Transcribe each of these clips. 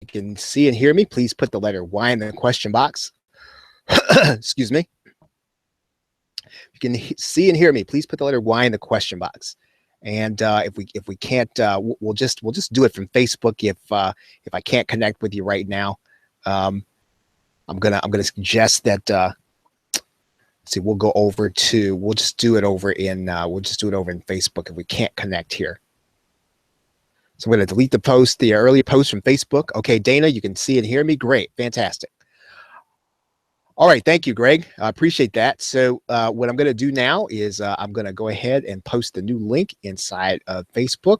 you can see and hear me, please put the letter Y in the question box. Excuse me. If you can see and hear me, please put the letter Y in the question box. And if we can't, we'll just do it from Facebook. If I can't connect with you right now, I'm gonna suggest that. Let's see, we'll just do it over in Facebook if we can't connect here. So I'm going to delete the post, the earlier post from Facebook. Okay, Dana, you can see and hear me. Great, fantastic. All right, thank you, Greg. I appreciate that. So what I'm going to do now is I'm going to go ahead and post the new link inside of Facebook.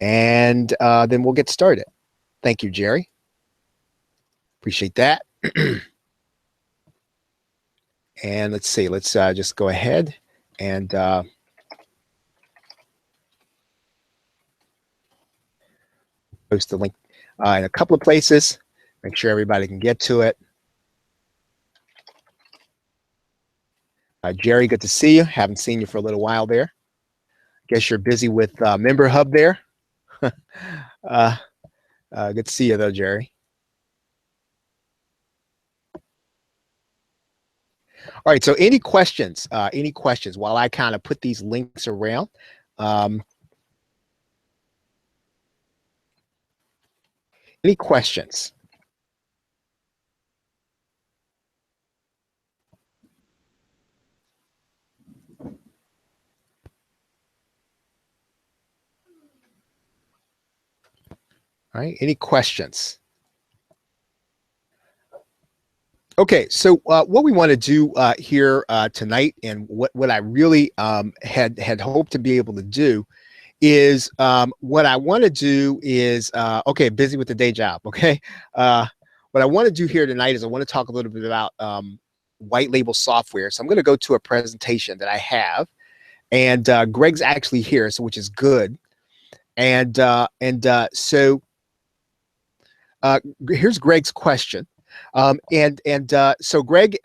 And then we'll get started. Thank you, Jerry. Appreciate that. And let's see, let's just go ahead and post the link in a couple of places. Make sure everybody can get to it. Jerry, good to see you. Haven't seen you for a little while there. Guess you're busy with Member Hub there. Good to see you though, Jerry. All right, so any questions while I kind of put these links around? Any questions? All right, any questions? Okay, so what we want to do here tonight, and what I really had hoped to be able to do, is what I want to do is okay, busy with the day job. Okay, what I want to do here tonight is I want to talk a little bit about white label software. So I'm going to go to a presentation that I have, and Greg's actually here, so which is good. And so here's Greg's question. So Greg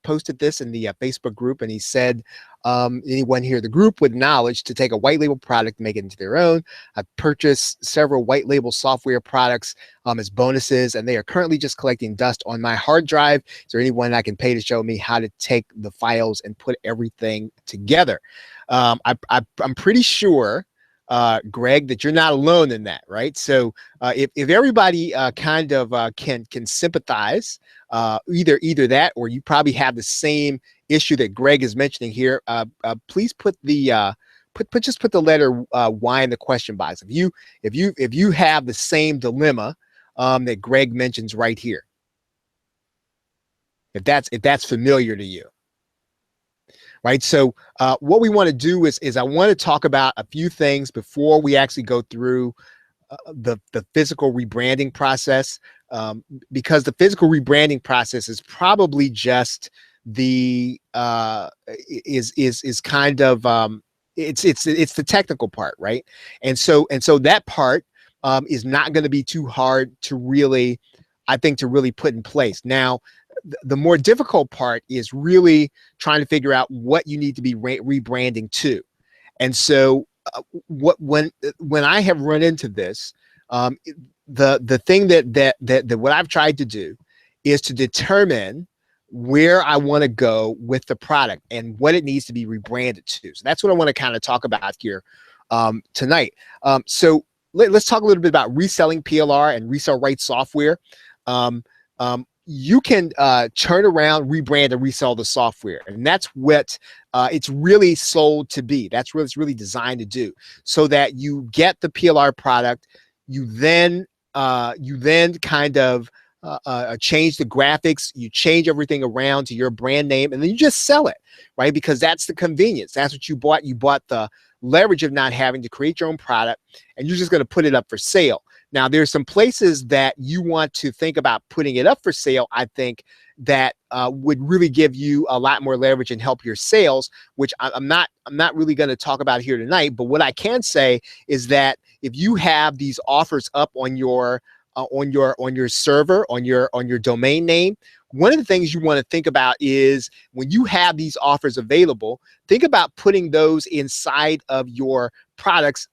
posted this in the Facebook group, and he said, anyone here in the group with knowledge to take a white label product and make it into their own. I've purchased several white label software products as bonuses, and they are currently just collecting dust on my hard drive. Is there anyone I can pay to show me how to take the files and put everything together? I'm pretty sure, Greg, that you're not alone in that, right? So if everybody kind of can sympathize, either that, or you probably have the same issue that Greg is mentioning here, please put the just put the letter Y in the question box. If you have the same dilemma that Greg mentions right here, if that's familiar to you. Right. So what we want to do is I want to talk about a few things before we actually go through the physical rebranding process, because the physical rebranding process is probably just the is kind of it's the technical part, right? And so that part is not going to be too hard to really, I think, to really put in place. Now, the more difficult part is really trying to figure out what you need to be rebranding to. And so when I have run into this, the thing that what I've tried to do is to determine where I want to go with the product and what it needs to be rebranded to. So that's what I want to kind of talk about here tonight. So let's talk a little bit about reselling PLR and resell right software. You can turn around, rebrand, and resell the software, and that's what it's really sold to be. That's what it's really designed to do, so that you get the PLR product, you then kind of change the graphics, you change everything around to your brand name, and then you just sell it, right? Because that's the convenience. That's what you bought. You bought the leverage of not having to create your own product, and you're just going to put it up for sale. Now, there's some places that you want to think about putting it up for sale, I think, that would really give you a lot more leverage and help your sales, which I'm not really going to talk about here tonight. But what I can say is that if you have these offers up on your server, on your domain name, one of the things you want to think about is when you have these offers available, think about putting those inside of your products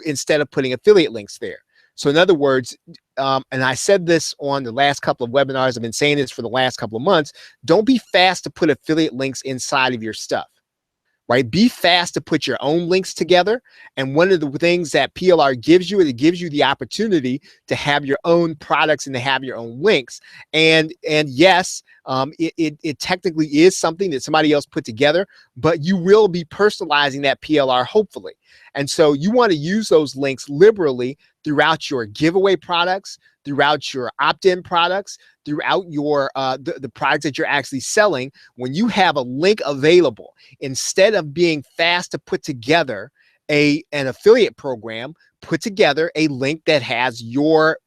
instead of putting affiliate links there. So in other words, and I said this on the last couple of webinars, I've been saying this for the last couple of months, don't be fast to put affiliate links inside of your stuff. Right? Be fast to put your own links together. And one of the things that PLR gives you, it gives you the opportunity to have your own products and to have your own links. And yes, it technically is something that somebody else put together, but you will be personalizing that PLR, hopefully. And so you want to use those links liberally throughout your giveaway products, throughout your opt-in products, throughout your the products that you're actually selling. When you have a link available, instead of being fast to put together an affiliate program, put together a link that has your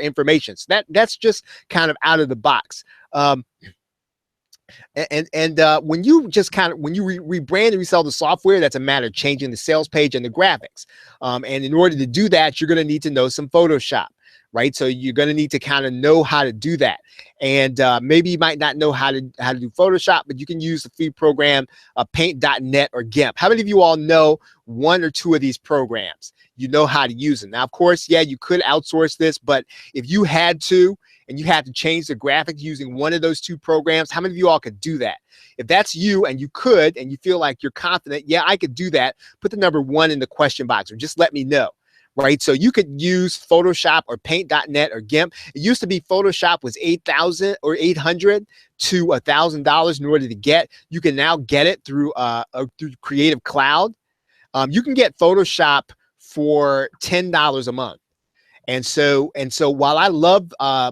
information. So that's just kind of out of the box. When you just when you rebrand and resell the software, that's a matter of changing the sales page and the graphics. And in order to do that, you're going to need to know some Photoshop, right? So you're going to need to kind of know how to do that. And maybe you might not know how to do Photoshop, but you can use the free program Paint.net or GIMP. How many of you all know one or two of these programs? You know how to use them. Now, of course, yeah, you could outsource this, but if you had to, and you had to change the graphics using one of those two programs, how many of you all could do that? If that's you and you could, and you feel like you're confident, yeah, I could do that, put the number 1 in the question box or just let me know, right? So you could use Photoshop or Paint.net or GIMP. It used to be Photoshop was $8,000 or $800 to $1,000 in order to get. You can now get it through Creative Cloud. You can get Photoshop for $10 a month. And so while I love I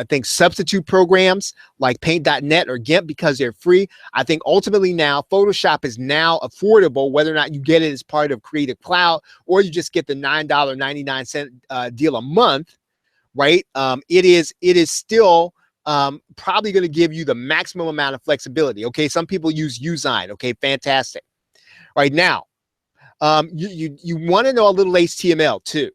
think substitute programs like Paint.net or GIMP because they're free, I think ultimately now Photoshop is now affordable, whether or not you get it as part of Creative Cloud or you just get the $9.99 deal a month, right? It is still probably going to give you the maximum amount of flexibility. Okay, some people use Usign. Okay, fantastic. Right now, you want to know a little HTML too,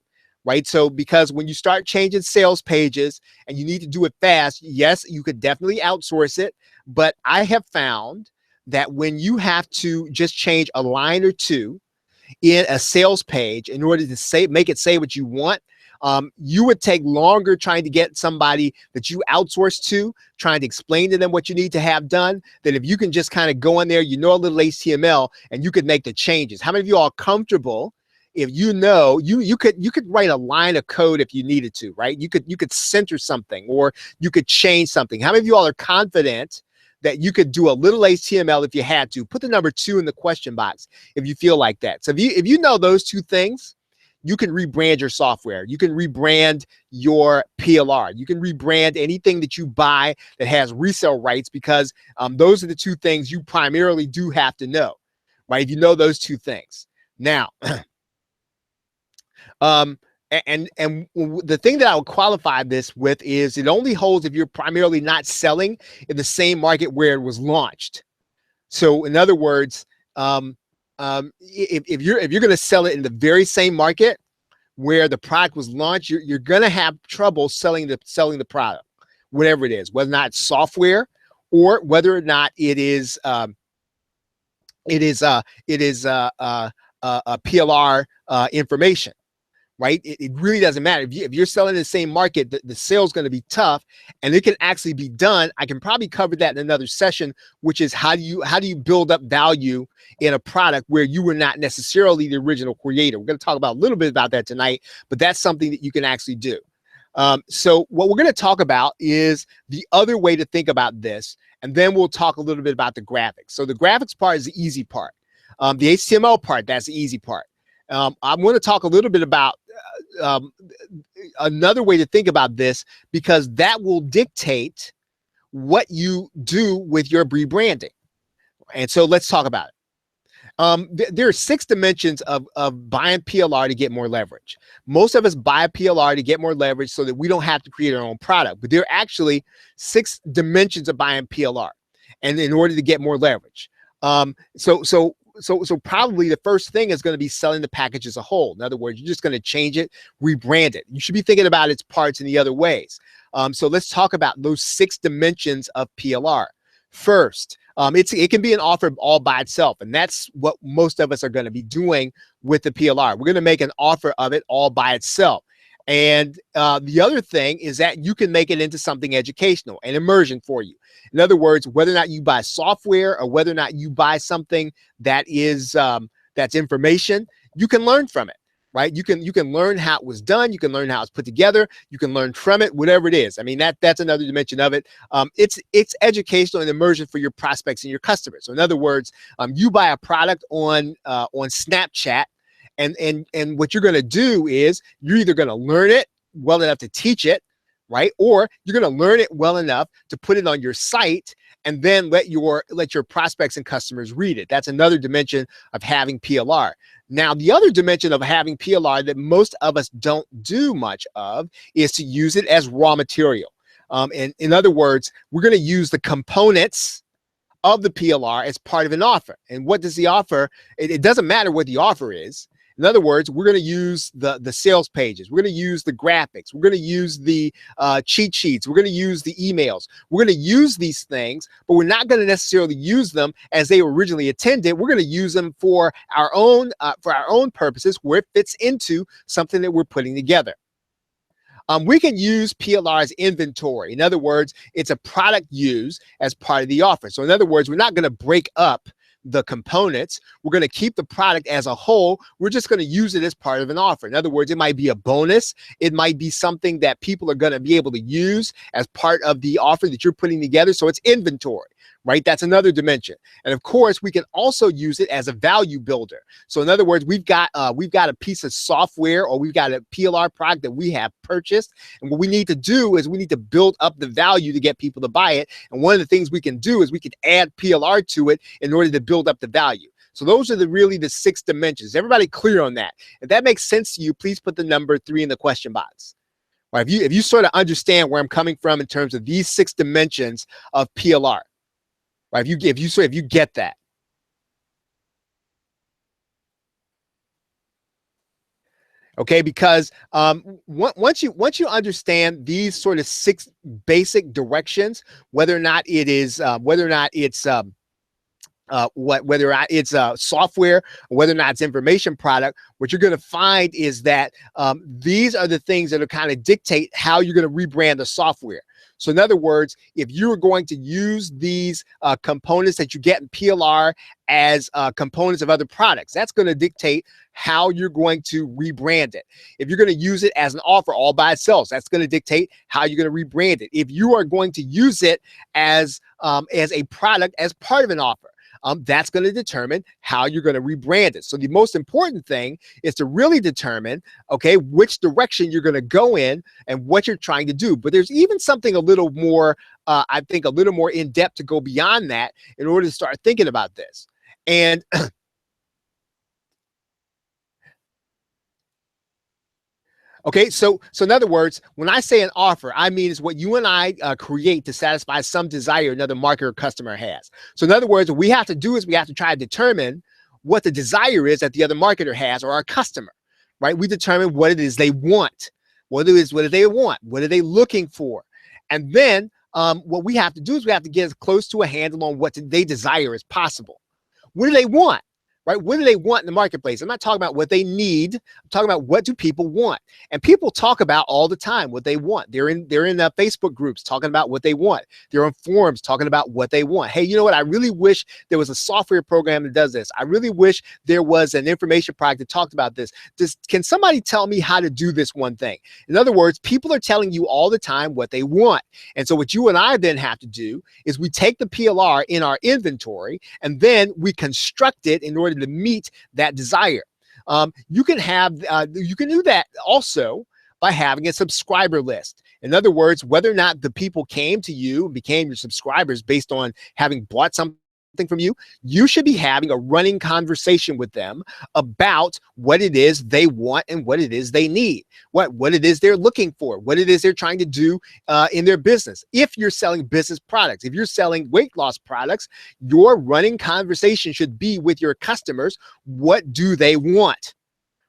right? So because when you start changing sales pages and you need to do it fast, yes, you could definitely outsource it. But I have found that when you have to just change a line or two in a sales page in order to make it say what you want, you would take longer trying to get somebody that you outsource to, trying to explain to them what you need to have done, than if you can just kind of go in there, you know, a little HTML and you could make the changes. How many of you are comfortable if you know you could write a line of code if you needed to, right? You could center something or you could change something. How many of you all are confident that you could do a little HTML if you had to? Put the number 2 in the question box if you feel like that. So if you know those two things, you can rebrand your software. You can rebrand your PLR. You can rebrand anything that you buy that has resale rights, because those are the two things you primarily do have to know, right? If you know those two things. Now, and the thing that I would qualify this with is it only holds if you're primarily not selling in the same market where it was launched. So in other words, if you're going to sell it in the very same market where the product was launched, you're going to have trouble selling the product, whatever it is, whether or not it's software or whether or not it is a PLR information. Right? It really doesn't matter. If you're selling in the same market, the sale is going to be tough, and it can actually be done. I can probably cover that in another session, which is how do you build up value in a product where you were not necessarily the original creator. We're going to talk about a little bit about that tonight, but that's something that you can actually do. So what we're going to talk about is the other way to think about this, and then we'll talk a little bit about the graphics. So the graphics part is the easy part. The HTML part, that's the easy part. I'm going to talk a little bit about another way to think about this, because that will dictate what you do with your rebranding. And so let's talk about it. There are 6 dimensions of buying PLR to get more leverage. Most of us buy PLR to get more leverage so that we don't have to create our own product. But there are actually 6 dimensions of buying PLR, and in order to get more leverage. So probably the first thing is going to be selling the package as a whole. In other words, you're just going to change it, rebrand it. You should be thinking about its parts in the other ways. So let's talk about those 6 dimensions of PLR. First, It can be an offer all by itself, and that's what most of us are going to be doing with the PLR. We're going to make an offer of it all by itself. And the other thing is that you can make it into something educational and immersion for you. In other words, whether or not you buy software or whether or not you buy something that is that's information, you can learn from it, right? You can learn how it was done. You can learn how it's put together. You can learn from it, whatever it is. I mean, that's another dimension of it. It's educational and immersion for your prospects and your customers. So in other words, you buy a product on Snapchat, and what you're going to do is you're either going to learn it well enough to teach it, right? Or you're going to learn it well enough to put it on your site and then let your prospects and customers read it. That's another dimension of having PLR. Now, the other dimension of having PLR that most of us don't do much of is to use it as raw material. And in other words, we're going to use the components of the PLR as part of an offer. And what does the offer? It doesn't matter what the offer is. In other words, we're going to use the sales pages. We're going to use the graphics. We're going to use the cheat sheets. We're going to use the emails. We're going to use these things, but we're not going to necessarily use them as they were originally intended. We're going to use them for our own purposes where it fits into something that we're putting together. We can use PLR as inventory. In other words, it's a product used as part of the offer. So in other words, we're not going to break up the components. We're going to keep the product as a whole. We're just going to use it as part of an offer. In other words, it might be a bonus. It might be something that people are going to be able to use as part of the offer that you're putting together. So it's inventory, right? That's another dimension. And of course, we can also use it as a value builder. So in other words, we've got a piece of software, or we've got a PLR product that we have purchased. And what we need to do is we need to build up the value to get people to buy it. And one of the things we can do is we can add PLR to it in order to build up the value. So those are really the 6 dimensions. Everybody clear on that? If that makes sense to you, please put the number 3 in the question box. Right, if you sort of understand where I'm coming from in terms of these 6 dimensions of PLR. Right, if you get that. Okay, because once you understand these sort of 6 basic directions, whether or not it's software, or whether or not it's information product, what you're going to find is that these are the things that are kind of dictate how you're going to rebrand the software. So in other words, if you're going to use these components that you get in PLR as components of other products, that's going to dictate how you're going to rebrand it. If you're going to use it as an offer all by itself, that's going to dictate how you're going to rebrand it. If you are going to use it as a product, as part of an offer, that's going to determine how you're going to rebrand it. So the most important thing is to really determine, okay, which direction you're going to go in and what you're trying to do. But there's even something a little more, I think, a little more in depth to go beyond that in order to start thinking about this. And okay, so in other words, when I say an offer, I mean it's what you and I create to satisfy some desire another market or customer has. So in other words, what we have to do is we have to try to determine what the desire is that the other marketer has or our customer, right? We determine what it is they want. What do they want? What are they looking for? And then what we have to do is we have to get as close to a handle on what they desire as possible. What do they want? Right? What do they want in the marketplace? I'm not talking about what they need. I'm talking about what do people want. And people talk about all the time what they want. They're in Facebook groups talking about what they want. They're on forums talking about what they want. Hey, you know what? I really wish there was a software program that does this. I really wish there was an information product that talked about this. Can somebody tell me how to do this one thing? In other words, people are telling you all the time what they want. And so what you and I then have to do is we take the PLR in our inventory and then we construct it in order to meet that desire. You can do that also by having a subscriber list. In other words, whether or not the people came to you and became your subscribers based on having bought something from you, you should be having a running conversation with them about what it is they want and what it is they need, what it is they're looking for, what it is they're trying to do in their business. If you're selling business products, if you're selling weight loss products, your running conversation should be with your customers. What do they want?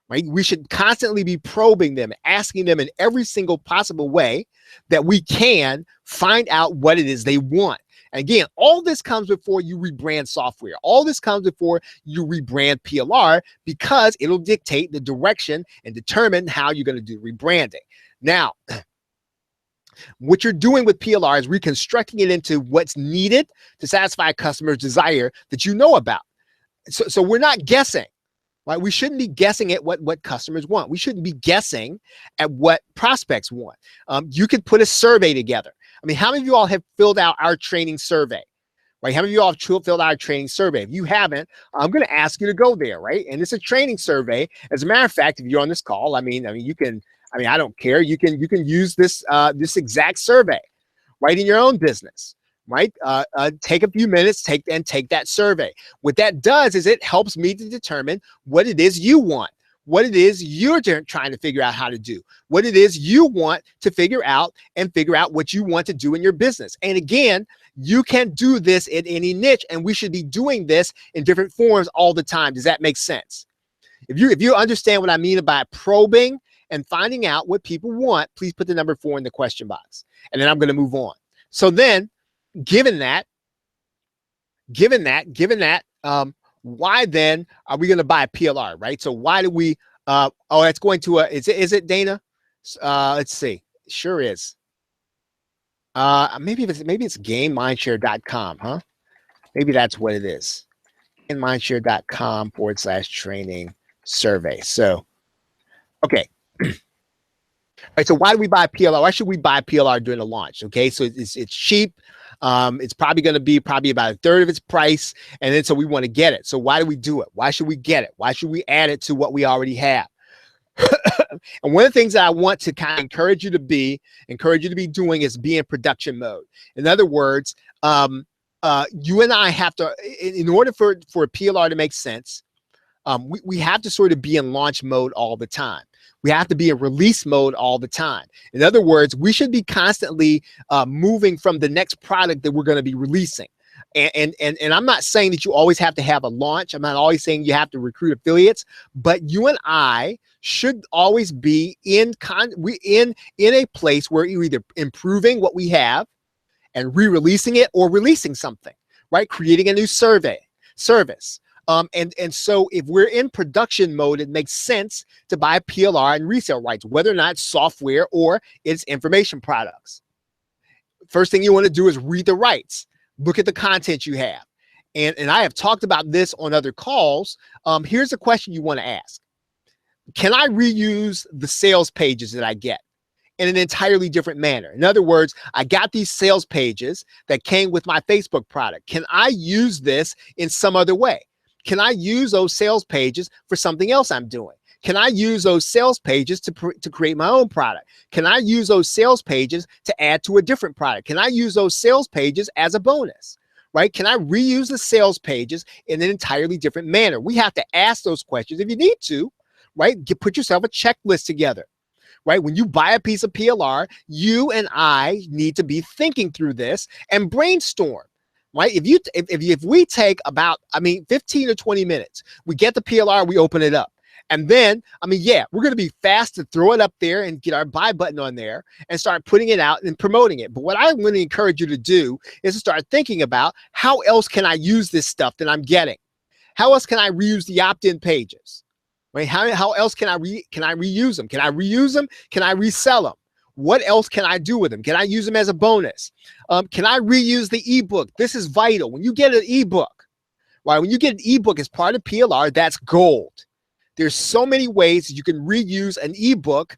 Right? We should constantly be probing them, asking them in every single possible way that we can find out what it is they want. And again, all this comes before you rebrand software. All this comes before you rebrand PLR, because it'll dictate the direction and determine how you're going to do rebranding. Now, what you're doing with PLR is reconstructing it into what's needed to satisfy a customer's desire that you know about. So we're not guessing, right? We shouldn't be guessing at what customers want. We shouldn't be guessing at what prospects want. You could put a survey together. I mean, how many of you all have filled out our training survey? Right? How many of you all have filled out our training survey? If you haven't, I'm going to ask you to go there, right? And it's a training survey. As a matter of fact, if you're on this call, I mean, you can. I mean, I don't care. You can use this this exact survey, right, in your own business, right? Take a few minutes, take that survey. What that does is it helps me to determine what it is you want, what it is you're trying to figure out how to do, what it is you want to figure out, and figure out what you want to do in your business. And again, you can do this in any niche, and we should be doing this in different forms all the time. Does that make sense? If you understand what I mean by probing and finding out what people want, please put the number 4 in the question box. And then I'm going to move on. So then, given that, why then are we going to buy a PLR, right? So why do we, it's going to, is it Dana? Let's see. Sure is. Maybe it's gainmindshare.com, huh? Maybe that's what it is. Gainmindshare.com/training survey. So, okay. All right, so why do we buy PLR? Why should we buy PLR during the launch? Okay, so it's cheap. It's probably going to be about a third of its price, and then so we want to get it. So why do we do it? Why should we get it? Why should we add it to what we already have? And one of the things that I want to kind of encourage you to be doing is be in production mode. In other words, you and I have to, in order for a PLR to make sense, we have to sort of be in launch mode all the time. We have to be in release mode all the time. In other words, we should be constantly moving from the next product that we're going to be releasing. And I'm not saying that you always have to have a launch. I'm not always saying you have to recruit affiliates, but you and I should always be in a place where you're either improving what we have and re-releasing it, or releasing something, right? Creating a new service. And so if we're in production mode, it makes sense to buy PLR and resale rights, whether or not it's software or it's information products. First thing you want to do is read the rights. Look at the content you have. And I have talked about this on other calls. Here's a question you want to ask. Can I reuse the sales pages that I get in an entirely different manner? In other words, I got these sales pages that came with my Facebook product. Can I use this in some other way? Can I use those sales pages for something else I'm doing? Can I use those sales pages to create my own product? Can I use those sales pages to add to a different product? Can I use those sales pages as a bonus, right? Can I reuse the sales pages in an entirely different manner? We have to ask those questions if you need to, right? Put yourself a checklist together, right? When you buy a piece of PLR, you and I need to be thinking through this and brainstorm. Right? If we take about, 15 or 20 minutes, we get the PLR, we open it up. And then, we're going to be fast to throw it up there and get our buy button on there and start putting it out and promoting it. But what I want to encourage you to do is to start thinking about, how else can I use this stuff that I'm getting? How else can I reuse the opt-in pages? Right? How else can I reuse them? Can I reuse them? Can I resell them? What else can I do with them? Can I use them as a bonus? Can I reuse the ebook? This is vital. When you get an ebook, right? When you get an ebook as part of PLR, that's gold. There's so many ways you can reuse an ebook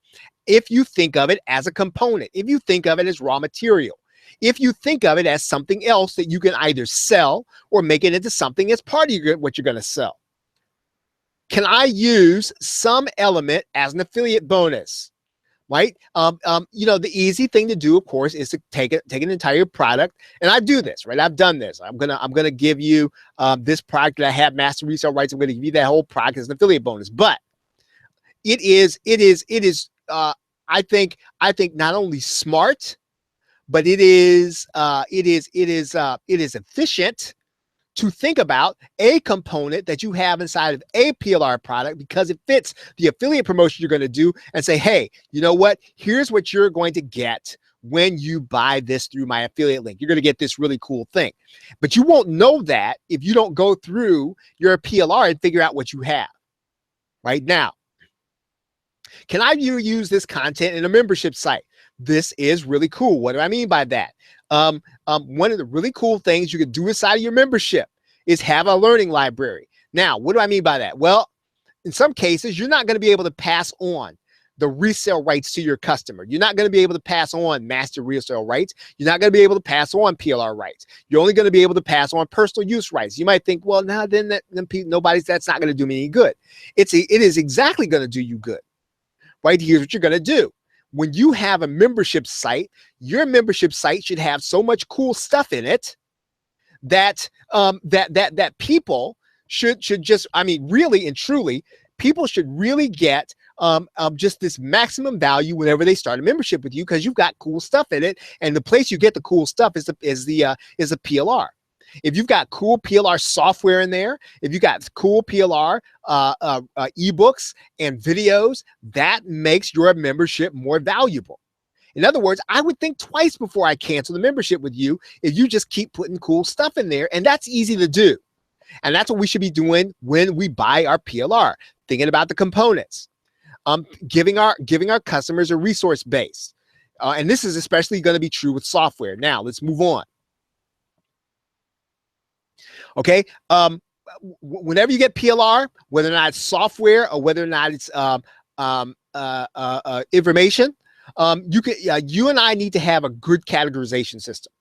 if you think of it as a component, if you think of it as raw material, if you think of it as something else that you can either sell or make it into something that's part of what you're going to sell. Can I use some element as an affiliate bonus? Right? The easy thing to do, of course, is to take an entire product, and I do this, right? I've done this. I'm gonna give you this product that I have, master resale rights. I'm gonna give you that whole product as an affiliate bonus. But it is I think not only smart, but it is efficient to think about a component that you have inside of a PLR product because it fits the affiliate promotion you're going to do, and say, hey, you know what? Here's what you're going to get when you buy this through my affiliate link. You're going to get this really cool thing. But you won't know that if you don't go through your PLR and figure out what you have. Right now, can I use this content in a membership site? This is really cool. What do I mean by that? One of the really cool things you can do inside of your membership is have a learning library. Now, what do I mean by that? Well, in some cases, you're not going to be able to pass on the resale rights to your customer. You're not going to be able to pass on master resale rights. You're not going to be able to pass on PLR rights. You're only going to be able to pass on personal use rights. You might think, well, now then that's not going to do me any good. It is exactly going to do you good. Right? Here's what you're going to do. When you have a membership site, your membership site should have so much cool stuff in it that that people should just, I mean, really and truly, people should really get just this maximum value whenever they start a membership with you, because you've got cool stuff in it, and the place you get the cool stuff is the PLR. If you've got cool PLR software in there, if you got cool PLR ebooks and videos, that makes your membership more valuable. In other words, I would think twice before I cancel the membership with you if you just keep putting cool stuff in there, and that's easy to do. And that's what we should be doing when we buy our PLR, thinking about the components, giving our customers a resource base. And this is especially going to be true with software. Now, let's move on. Okay. Whenever you get PLR, whether or not it's software or whether or not it's information, you and I need to have a good categorization system.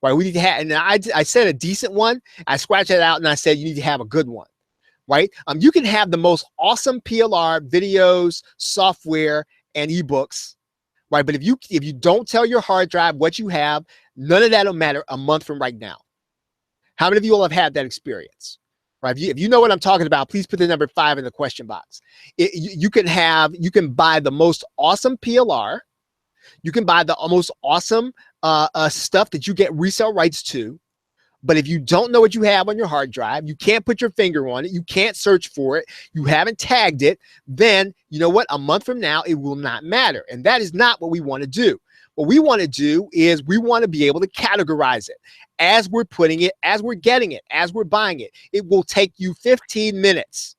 Right? We need to have, and I said a decent one. I scratched that out and I said you need to have a good one. Right? You can have the most awesome PLR videos, software, and ebooks. Right? But if you don't tell your hard drive what you have, none of that will matter a month from right now. How many of you all have had that experience? Right? If you know what I'm talking about, please put the number 5 in the question box. You can buy the most awesome PLR. You can buy the most awesome stuff that you get resale rights to. But if you don't know what you have on your hard drive, you can't put your finger on it, you can't search for it, you haven't tagged it, then you know what? A month from now, it will not matter. And that is not what we want to do. What we want to do is we want to be able to categorize it as we're putting it, as we're getting it, as we're buying it. It will take you 15 minutes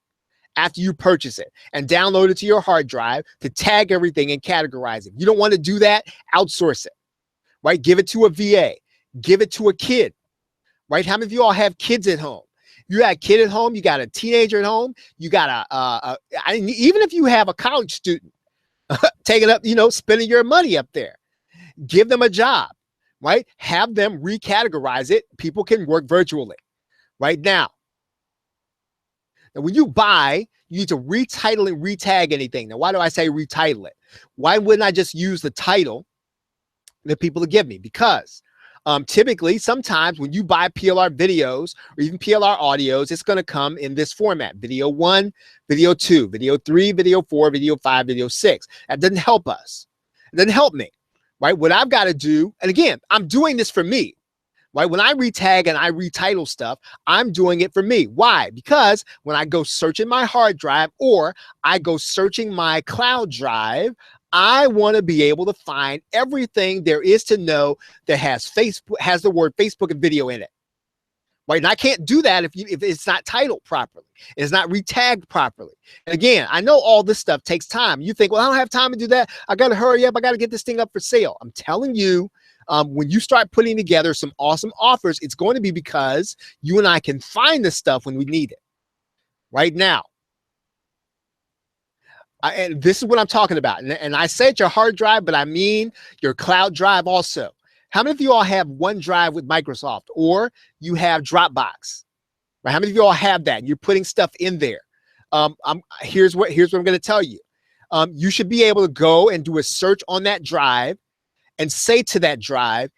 after you purchase it and download it to your hard drive to tag everything and categorize it. You don't want to do that, outsource it, right? Give it to a VA, give it to a kid, right? How many of you all have kids at home? You got a kid at home, you got a teenager at home, you got even if you have a college student taking up, spending your money up there, give them a job, right? Have them recategorize it. People can work virtually right now. And when you buy, you need to retitle and retag anything. Now, why do I say retitle it? Why wouldn't I just use the title that people give me? Because typically, sometimes when you buy PLR videos or even PLR audios, it's going to come in this format: video 1, video 2, video 3, video 4, video 5, video 6. That doesn't help us. It doesn't help me, right? What I've got to do, and again, I'm doing this for me. Right? When I retag and I retitle stuff, I'm doing it for me. Why? Because when I go searching my hard drive or I go searching my cloud drive, I want to be able to find everything there is to know that has the word Facebook and video in it. Right? And I can't do that if it's not titled properly. It's not retagged properly. And again, I know all this stuff takes time. You think, well, I don't have time to do that. I got to hurry up. I got to get this thing up for sale. I'm telling you, when you start putting together some awesome offers, it's going to be because you and I can find this stuff when we need it. Right now. And this is what I'm talking about. And I said your hard drive, but I mean your cloud drive also. How many of you all have OneDrive with Microsoft, or you have Dropbox? Right? How many of you all have that? You're putting stuff in there. Here's what I'm going to tell you. You should be able to go and do a search on that drive and say to that drive,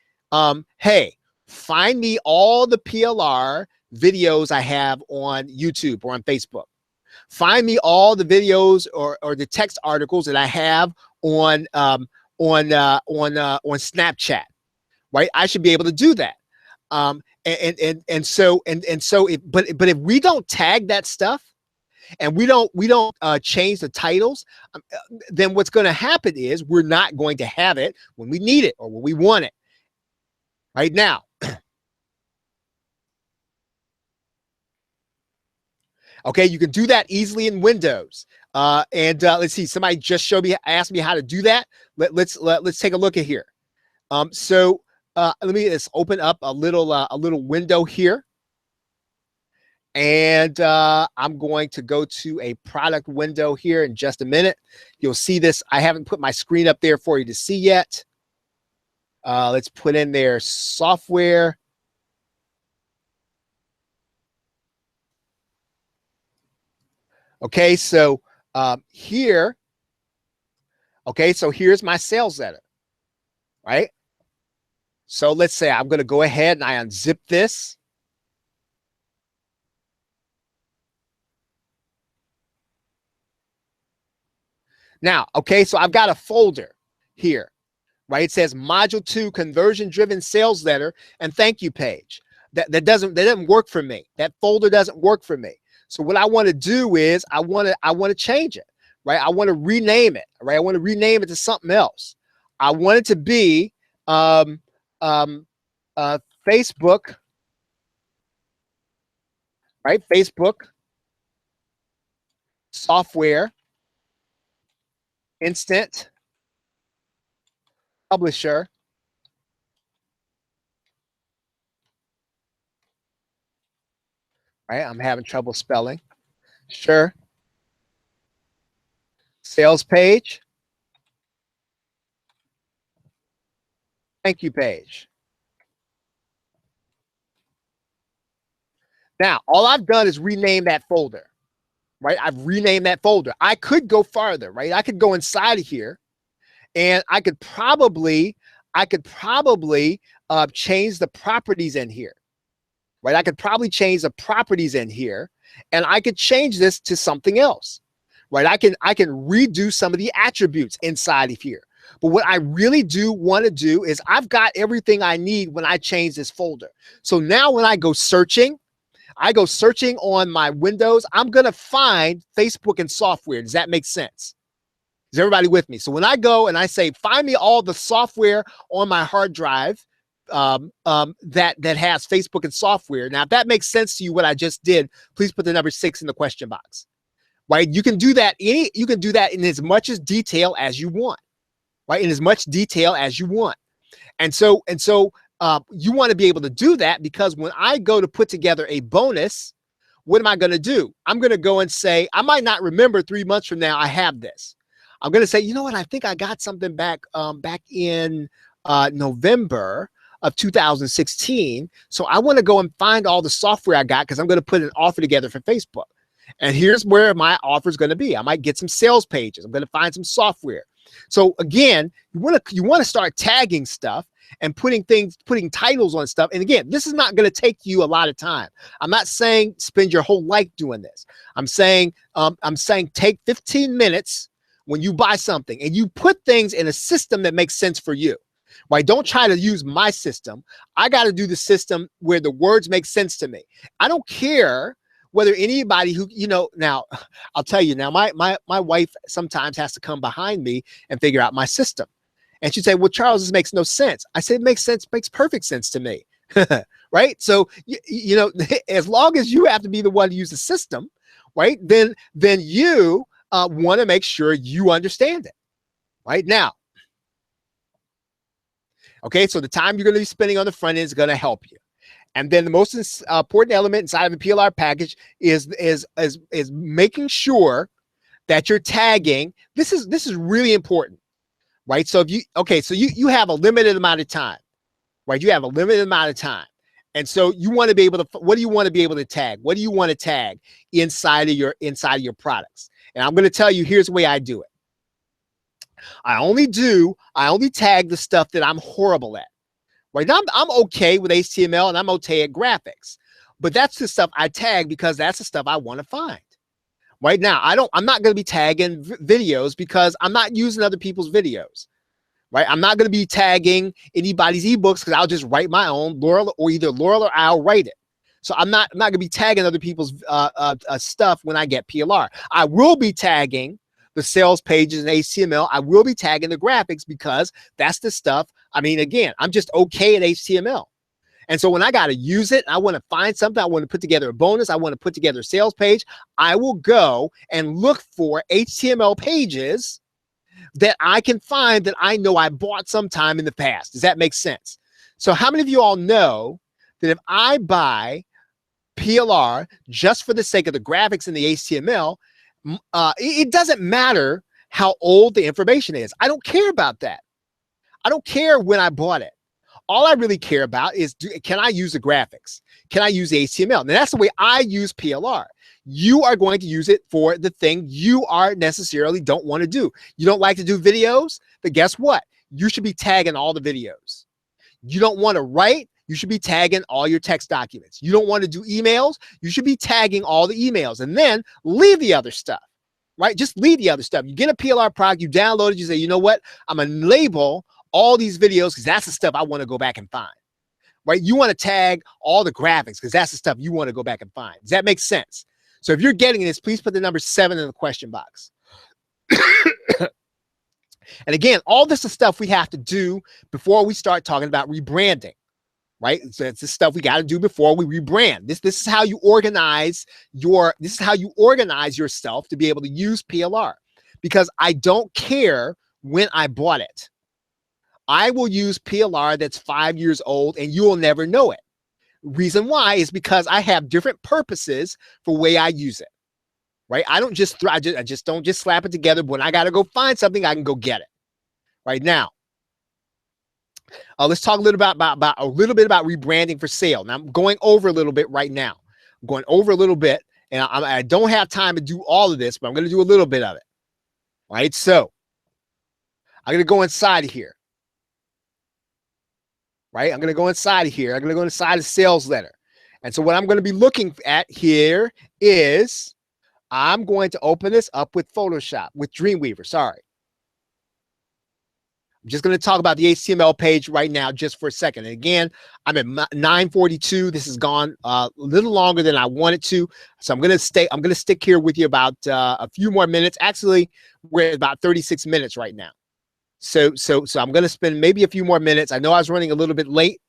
hey, find me all the PLR videos I have on YouTube or on Facebook. Find me all the videos or the text articles that I have on Snapchat. Right? I should be able to do that. But if we don't tag that stuff, and we don't change the titles, then what's going to happen is we're not going to have it when we need it or when we want it. Right now, okay, you can do that easily in Windows. Let's see, somebody just asked me how to do that. Let's take a look at here. Let's open up a little window here. And I'm going to go to a product window here in just a minute. You'll see this. I haven't put my screen up there for you to see yet. Let's put in there software. Okay, so here, okay, so here's my sales letter, right? So let's say I'm going to go ahead and I unzip this. Now, okay, so I've got a folder here, right? It says Module 2 Conversion-Driven Sales Letter and Thank You Page. That doesn't work for me. That folder doesn't work for me. So what I want to do is I want to change it, right? I want to rename it, right? I want to rename it to something else. I want it to be Facebook, right? Facebook software instant publisher, right? I'm having trouble spelling. Sure. Sales page. Thank you page. Now, all I've done is rename that folder, right? I've renamed that folder. I could go farther, right? I could go inside of here and I could probably change the properties in here, right? I could probably change the properties in here and I could change this to something else, right? I can redo some of the attributes inside of here. But what I really do want to do is I've got everything I need when I change this folder. So now when I go searching on my Windows, I'm going to find Facebook and software. Does that make sense? Is everybody with me? So when I go and I say, find me all the software on my hard drive that has Facebook and software. Now, if that makes sense to you, what I just did, please put the number 6 in the question box, right? You can do that. You can do that in as much as detail as you want, right? In as much detail as you want. And so you want to be able to do that because when I go to put together a bonus, what am I going to do? I'm going to go and say, I might not remember 3 months from now I have this. I'm going to say, you know what? I think I got something back in November of 2016. So I want to go and find all the software I got because I'm going to put an offer together for Facebook. And here's where my offer is going to be. I might get some sales pages. I'm going to find some software. So again, you want to start tagging stuff and putting titles on stuff. And again, this is not going to take you a lot of time. I'm not saying spend your whole life doing this. I'm saying take 15 minutes when you buy something and you put things in a system that makes sense for you, right? Don't try to use my system. I got to do the system where the words make sense to me. I don't care whether anybody who, now I'll tell you now, my wife sometimes has to come behind me and figure out my system. And she'd say, well, Charles, this makes no sense. I said, it makes sense, makes perfect sense to me. Right? So, as long as you have to be the one to use the system, right? Then you want to make sure you understand it right now. Okay. So the time you're going to be spending on the front end is going to help you. And then the most important element inside of a PLR package is making sure that you're tagging. This is really important, right? So you have a limited amount of time, right? You have a limited amount of time. And so you want to be able to, what do you want to be able to tag? What do you want to tag inside of your products? And I'm going to tell you, here's the way I do it. I only tag the stuff that I'm horrible at. Right now, I'm okay with HTML and I'm okay at graphics, but that's the stuff I tag because that's the stuff I want to find. Right now, I'm not going to be tagging videos because I'm not using other people's videos. Right? I'm not going to be tagging anybody's ebooks because I'll just write my own. Laurel, or either Laurel or I'll write it. So I'm not going to be tagging other people's stuff when I get PLR. I will be tagging the sales pages and HTML. I will be tagging the graphics because that's the stuff. I mean, again, I'm just okay at HTML. And so when I got to use it, I want to find something, I want to put together a bonus, I want to put together a sales page, I will go and look for HTML pages that I can find that I know I bought sometime in the past. Does that make sense? So how many of you all know that if I buy PLR just for the sake of the graphics and the HTML, it doesn't matter how old the information is. I don't care about that. I don't care when I bought it. All I really care about is, can I use the graphics? Can I use the HTML? And that's the way I use PLR. You are going to use it for the thing you are necessarily don't want to do. You don't like to do videos, but guess what? You should be tagging all the videos. You don't want to write, you should be tagging all your text documents. You don't want to do emails, you should be tagging all the emails, and then leave the other stuff, right? Just leave the other stuff. You get a PLR product, you download it, you say, you know what? I'm going to label all these videos because that's the stuff I want to go back and find, right? You want to tag all the graphics because that's the stuff you want to go back and find. Does that make sense? So if you're getting this, please put the number 7 in the question box. And again, all this is stuff we have to do before we start talking about rebranding, right? So it's the stuff we got to do before we rebrand. This is how you organize yourself to be able to use PLR, because I don't care when I bought it. I will use PLR that's 5 years old and you will never know it. Reason why is because I have different purposes for the way I use it, right? I don't just, I just don't just slap it together. But when I got to go find something, I can go get it. Right now, let's talk a little bit about rebranding for sale. Now I'm going over a little bit right now. I'm going over a little bit, and I don't have time to do all of this, but I'm going to do a little bit of it. Right, so I'm going to go inside of here. Right, I'm going to go inside of here. I'm going to go inside the sales letter, and so what I'm going to be looking at here is I'm going to open this up with Photoshop, with Dreamweaver. Sorry. I'm just going to talk about the HTML page right now just for a second. And again, I'm at 9:42. This has gone a little longer than I wanted to. So I'm going to stick here with you about a few more minutes. Actually, we're at about 36 minutes right now. So I'm going to spend maybe a few more minutes. I know I was running a little bit late.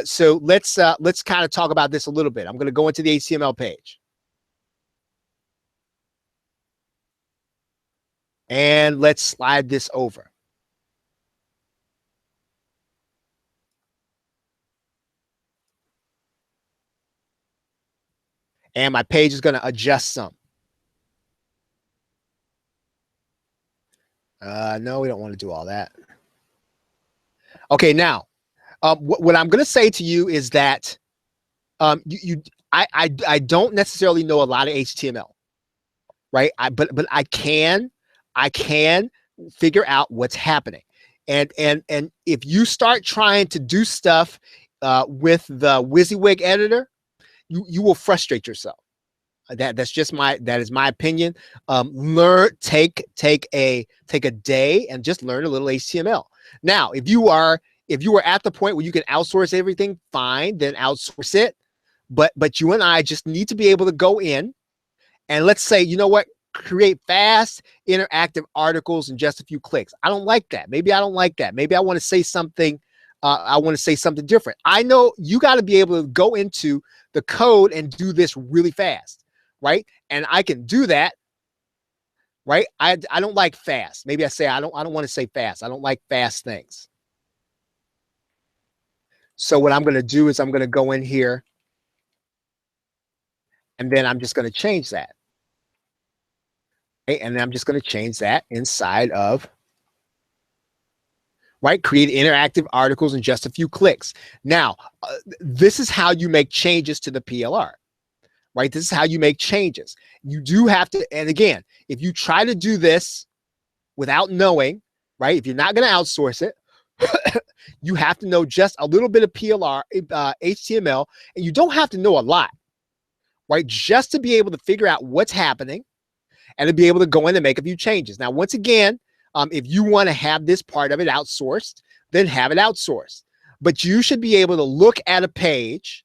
So let's kind of talk about this a little bit. I'm going to go into the HTML page. And let's slide this over. And my page is going to adjust some. No, we don't want to do all that. Okay, now, what I'm going to say to you is that I don't necessarily know a lot of HTML, right? But I can figure out what's happening. And if you start trying to do stuff with the WYSIWYG editor, you will frustrate yourself. That is my opinion. Take a day and just learn a little HTML. Now, if you are at the point where you can outsource everything, fine, then outsource it. But you and I just need to be able to go in and let's say, you know what, create fast, interactive articles in just a few clicks. I don't like that. Maybe I don't like that. Maybe I want to say something. I want to say something different. I know you got to be able to go into the code and do this really fast, right? And I can do that, right? I don't like fast. Maybe I don't want to say fast. I don't like fast things. So what I'm going to do is I'm going to go in here and then I'm just going to change that. Okay? And then I'm just going to change that inside of, right? Create interactive articles in just a few clicks. Now, this is how you make changes to the PLR, right? This is how you make changes. You do have to, and again, if you try to do this without knowing, right? If you're not going to outsource it, you have to know just a little bit of PLR, HTML, and you don't have to know a lot, right? Just to be able to figure out what's happening and to be able to go in and make a few changes. Now, once again, if you want to have this part of it outsourced, then have it outsourced. But you should be able to look at a page,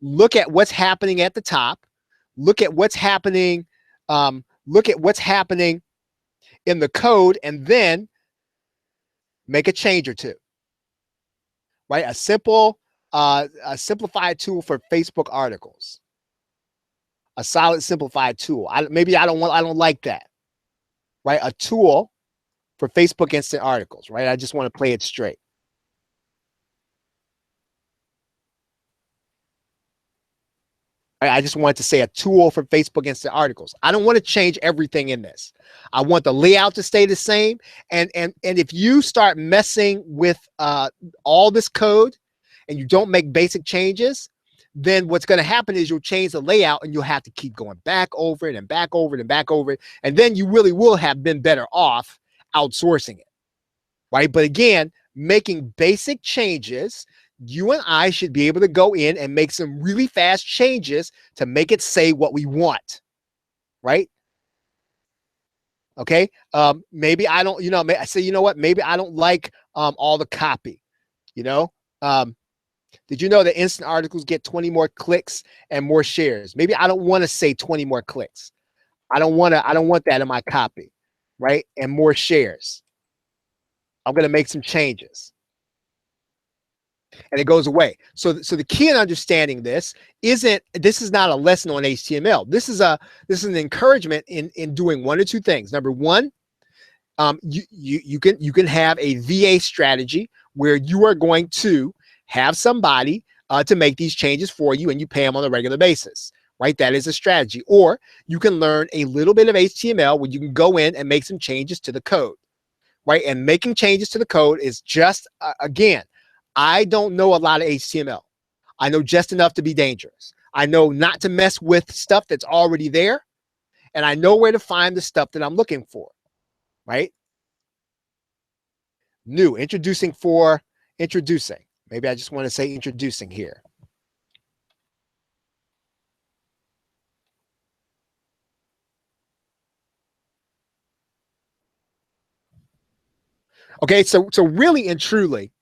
look at what's happening at the top, look at what's happening, look at what's happening in the code, and then make a change or two. Right? A simplified tool for Facebook articles. A solid simplified tool. Maybe I don't like that. Right? A tool for Facebook instant articles. Right? I just want to play it straight. I just wanted to say a tool for Facebook instant articles. I don't want to change everything in this. I want the layout to stay the same. And if you start messing with all this code and you don't make basic changes, then what's going to happen is you'll change the layout and you'll have to keep going back over it and back over it and back over it. And then you really will have been better off outsourcing it. Right? But again, making basic changes, you and I should be able to go in and make some really fast changes to make it say what we want, right? Okay. Maybe I don't, I say, you know what? Maybe I don't like all the copy, you know? Did you know that instant articles get 20 more clicks and more shares? Maybe I don't want to say 20 more clicks. I don't want that in my copy, right? And more shares. I'm going to make some changes. And it goes away. So the key in understanding this is not a lesson on HTML. This is an encouragement in doing one or two things. Number one, you can have a VA strategy where you are going to have somebody to make these changes for you, and you pay them on a regular basis. Right? That is a strategy. Or you can learn a little bit of HTML where you can go in and make some changes to the code. Right? And making changes to the code is just again, I don't know a lot of HTML. I know just enough to be dangerous. I know not to mess with stuff that's already there, and I know where to find the stuff that I'm looking for, right? New, introducing. Maybe I just want to say introducing here. Okay, so really and truly,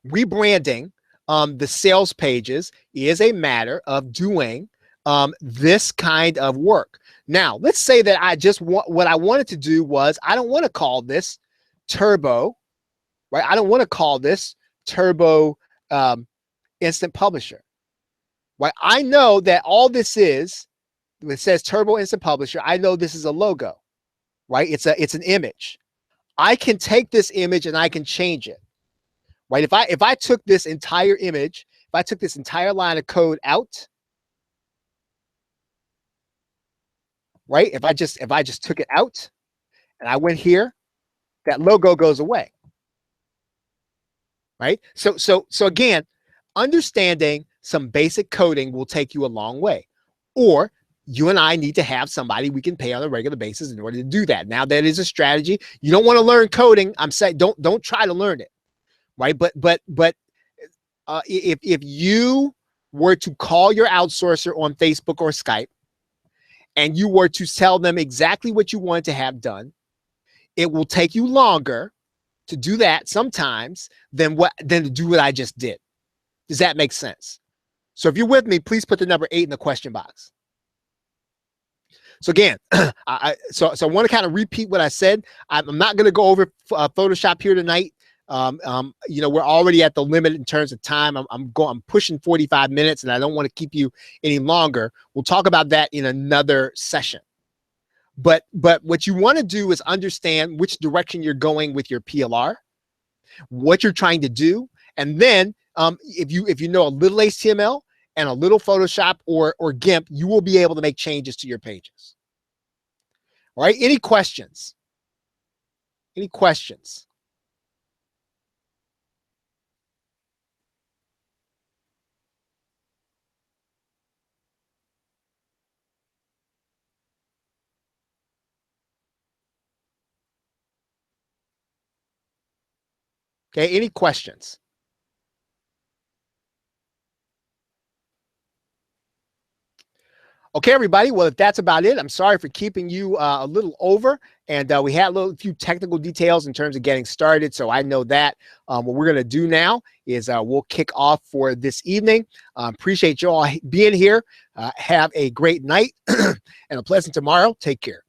rebranding the sales pages is a matter of doing this kind of work. Now, let's say that what I wanted to do was, I don't want to call this Turbo, right? I don't want to call this Turbo Instant Publisher, right? I know that all this is, when it says Turbo Instant Publisher, I know this is a logo, right? It's an image. I can take this image and I can change it. Right? If I took this entire image, if I took this entire line of code out, right? If I just took it out and I went here, that logo goes away. Right? So again, understanding some basic coding will take you a long way. Or you and I need to have somebody we can pay on a regular basis in order to do that. Now, that is a strategy. You don't want to learn coding. I'm saying don't try to learn it. Right? But if you were to call your outsourcer on Facebook or Skype and you were to tell them exactly what you want to have done, it will take you longer to do that sometimes than to do what I just did. Does that make sense? So if you're with me, please put the number 8 in the question box. So again, so I want to kind of repeat what I said. I'm not going to go over Photoshop here tonight. We're already at the limit in terms of time. I'm pushing 45 minutes, and I don't want to keep you any longer. We'll talk about that in another session. But what you want to do is understand which direction you're going with your PLR, what you're trying to do, and then if you know a little HTML and a little Photoshop or GIMP, you will be able to make changes to your pages. All right. Any questions? Any questions? Okay, any questions? Okay, everybody. Well, if that's about it, I'm sorry for keeping you a little over. And we had a few technical details in terms of getting started. So I know that what we're going to do now is we'll kick off for this evening. Appreciate you all being here. Have a great night and a pleasant tomorrow. Take care.